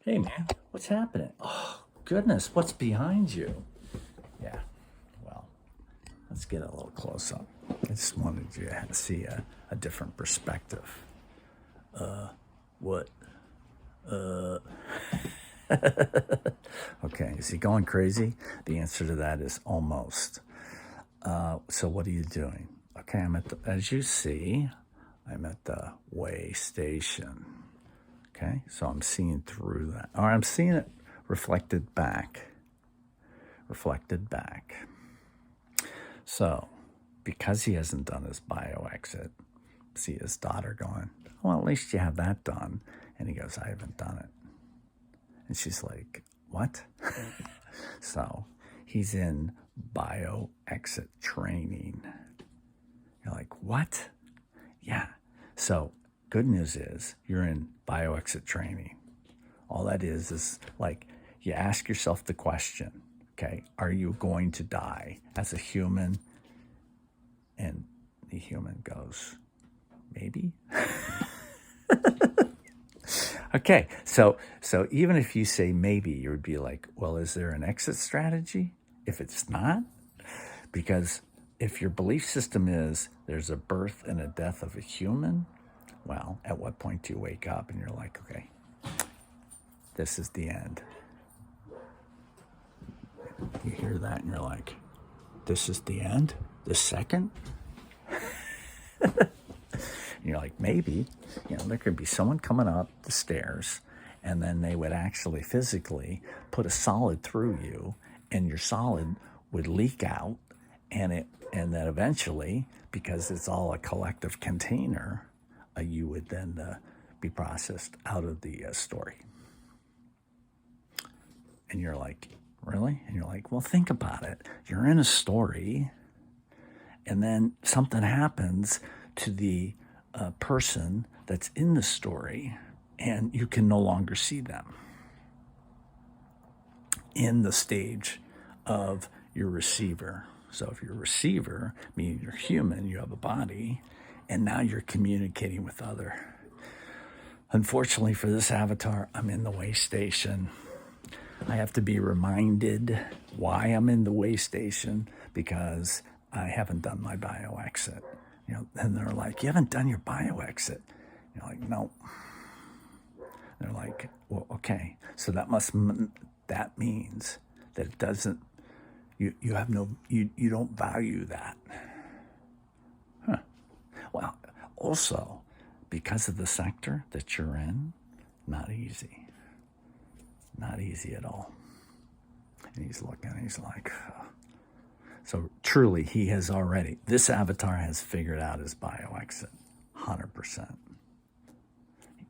Hey man, what's happening? Oh, goodness, what's behind you? Yeah, well, let's get a little close up. I just wanted you to see a different perspective. What? Okay, is he going crazy? The answer to that is almost. So, what are you doing? Okay, as you see, I'm at the way station. Okay, so I'm seeing through that, or I'm seeing it reflected back. Reflected back. So, because he hasn't done his bio exit, see his daughter going, well, at least you have that done. And he goes, I haven't done it. And she's like, what? So, he's in bio exit training. You're like, what? Yeah. So, good news is you're in bio exit training. All that is like you ask yourself the question, okay, are you going to die as a human? And the human goes, maybe. Okay, so even if you say maybe, you would be like, well, is there an exit strategy? If it's not, because if your belief system is there's a birth and a death of a human, well, at what point do you wake up and you're like, okay, this is the end? You hear that and you're like, this is the end? The second? And you're like, maybe, there could be someone coming up the stairs and then they would actually physically put a solid through you and your solid would leak out and then eventually, because it's all a collective container, you would then be processed out of the story. And you're like, really? And you're like, well, think about it. You're in a story and then something happens to the person that's in the story and you can no longer see them in the stage of your receiver. So if you're a receiver, meaning you're human, you have a body, and now you're communicating with other. Unfortunately for this avatar, I'm in the way station. I have to be reminded why I'm in the way station because I haven't done my bio exit. And they're like, you haven't done your bio exit. You're like, no. They're like, well, okay. So that means that it doesn't. You don't value that. Huh. Well, also because of the sector that you're in, not easy. Not easy at all. And he's looking, and he's like, oh. So truly, this avatar has figured out his bio exit, 100%.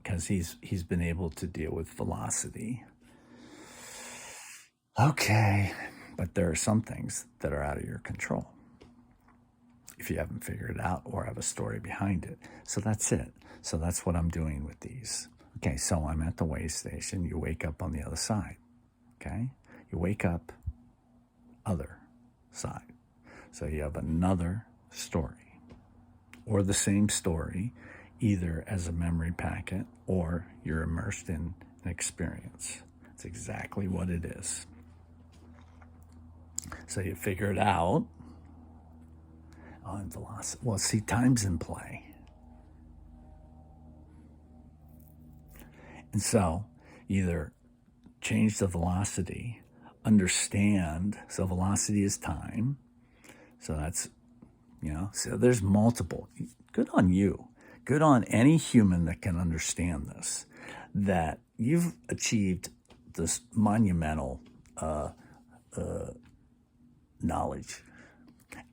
Because he's been able to deal with velocity. Okay, but there are some things that are out of your control if you haven't figured it out or have a story behind it. So that's it. So that's what I'm doing with these. Okay, so I'm at the way station. You wake up on the other side. Okay, you wake up other side. So you have another story or the same story, either as a memory packet or you're immersed in an experience. It's exactly what it is. So you figure it out on velocity. Well, see, time's in play. And so either change the velocity, understand, so velocity is time. So that's, so there's multiple. Good on you. Good on any human that can understand this, that you've achieved this monumental knowledge.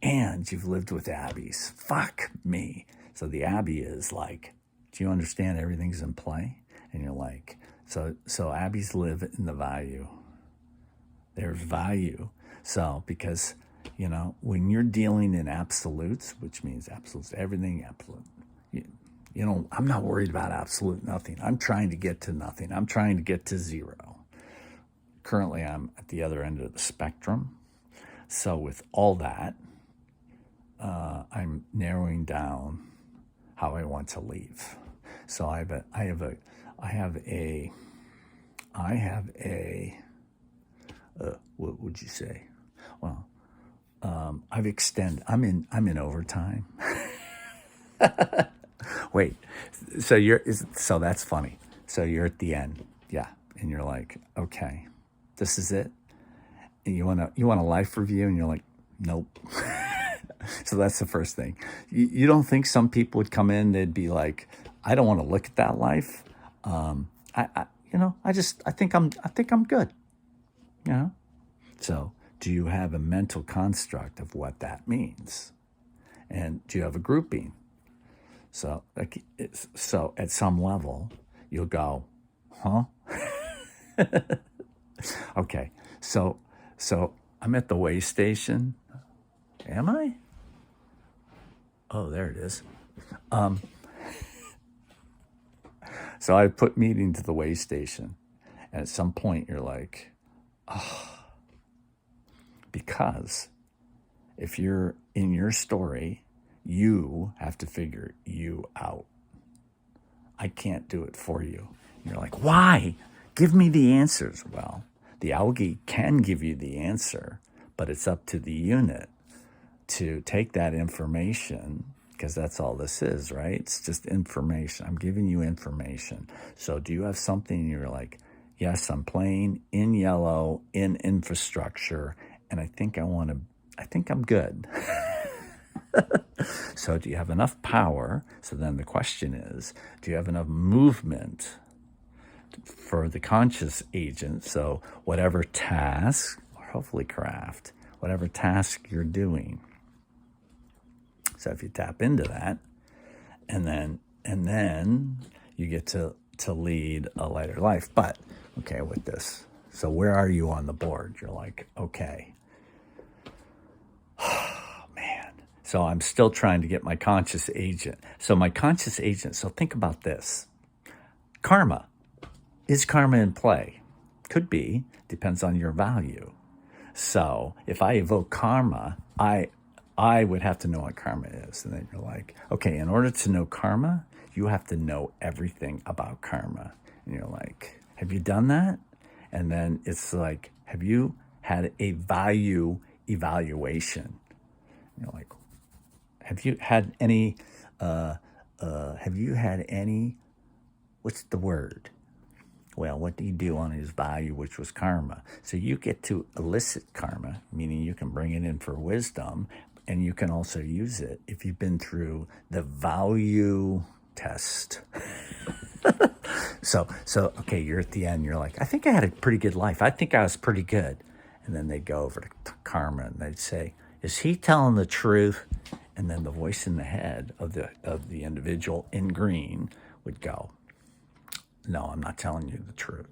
And you've lived with Abbeys. Fuck me. So the Abbey is like, do you understand everything's in play? And you're like, so Abbeys live in the value. There's value. So because, when you're dealing in absolutes, which means absolutes, everything absolute, I'm not worried about absolute nothing. I'm trying to get to nothing. I'm trying to get to zero. Currently, I'm at the other end of the spectrum. So with all that, I'm narrowing down how I want to leave. So I have a I have what would you say? Well, I've extended. I'm in overtime. Wait, so that's funny. So you're at the end, yeah, and you're like, okay, this is it. And you want a life review, and you're like, nope. So that's the first thing. You don't think some people would come in? They'd be like, I don't want to look at that life. I think I'm good. You know. So do you have a mental construct of what that means? And do you have a grouping? So at some level, you'll go, huh? Okay, so I'm at the way station. Am I? Oh, there it is. So I put meeting to the way station, and at some point you're like, because if you're in your story, you have to figure you out. I can't do it for you. And you're like, why? Give me the answers. Well, the algae can give you the answer, but it's up to the unit to take that information, because that's all this is, right? It's just information. I'm giving you information. So do you have something you're like, yes, I'm playing in yellow, in infrastructure, and I think I'm good. So do you have enough power? So then the question is, do you have enough movement for the conscious agent? So whatever task, or hopefully craft, whatever task you're doing. So if you tap into that, and then you get to lead a lighter life. But okay, with this, so where are you on the board? You're like, okay, man. So I'm still trying to get my conscious agent. So my conscious agent. So think about this: karma. Is karma in play? Could be. Depends on your value. So if I evoke karma, I would have to know what karma is. And then you're like, okay, in order to know karma, you have to know everything about karma. And you're like, have you done that? And then it's like, have you had a value evaluation? And you're like, have you had any, what's the word? Well, what do you do on his value, which was karma? So you get to elicit karma, meaning you can bring it in for wisdom, and you can also use it if you've been through the value test. So okay, you're at the end. You're like, I think I had a pretty good life. I think I was pretty good. And then they go over to karma, and they'd say, is he telling the truth? And then the voice in the head of the individual in green would go, no, I'm not telling you the truth.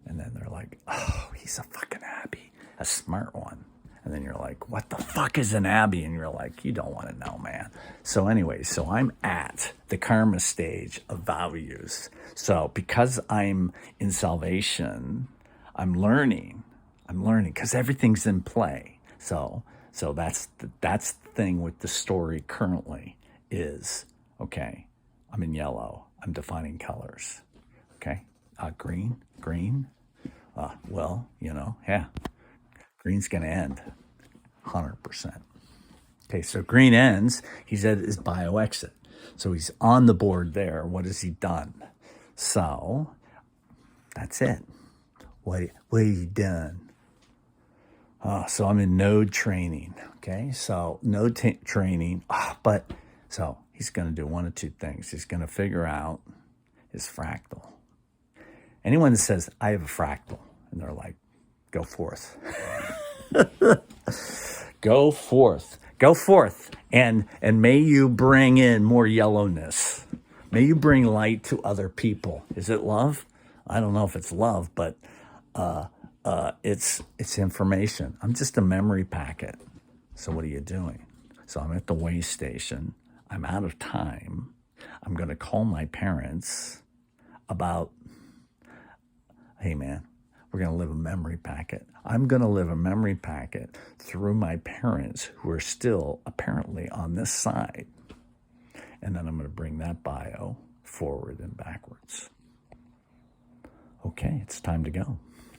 And then they're like, oh, he's a fucking Abby, a smart one. And then you're like, what the fuck is an Abby? And you're like, you don't want to know, man. So anyway, so I'm at the karma stage of values. So because I'm in salvation, I'm learning because everything's in play. So that's the thing with the story currently is, okay, I'm in yellow. I'm defining colors. Okay. Green. Well, yeah. Green's going to end 100%. Okay. So green ends. He's at his bio exit. So he's on the board there. What has he done? So that's it. What have you done? So I'm in node training. Okay. So node training. But so he's going to do one of two things. He's going to figure out his fractal. Anyone that says, I have a fractal, and they're like, go forth. Go forth. And may you bring in more yellowness. May you bring light to other people. Is it love? I don't know if it's love, but it's information. I'm just a memory packet. So what are you doing? So I'm at the way station. I'm out of time. I'm going to call my parents about, hey man, we're going to live a memory packet. I'm going to live a memory packet through my parents who are still apparently on this side. And then I'm going to bring that bio forward and backwards. Okay. Okay, it's time to go.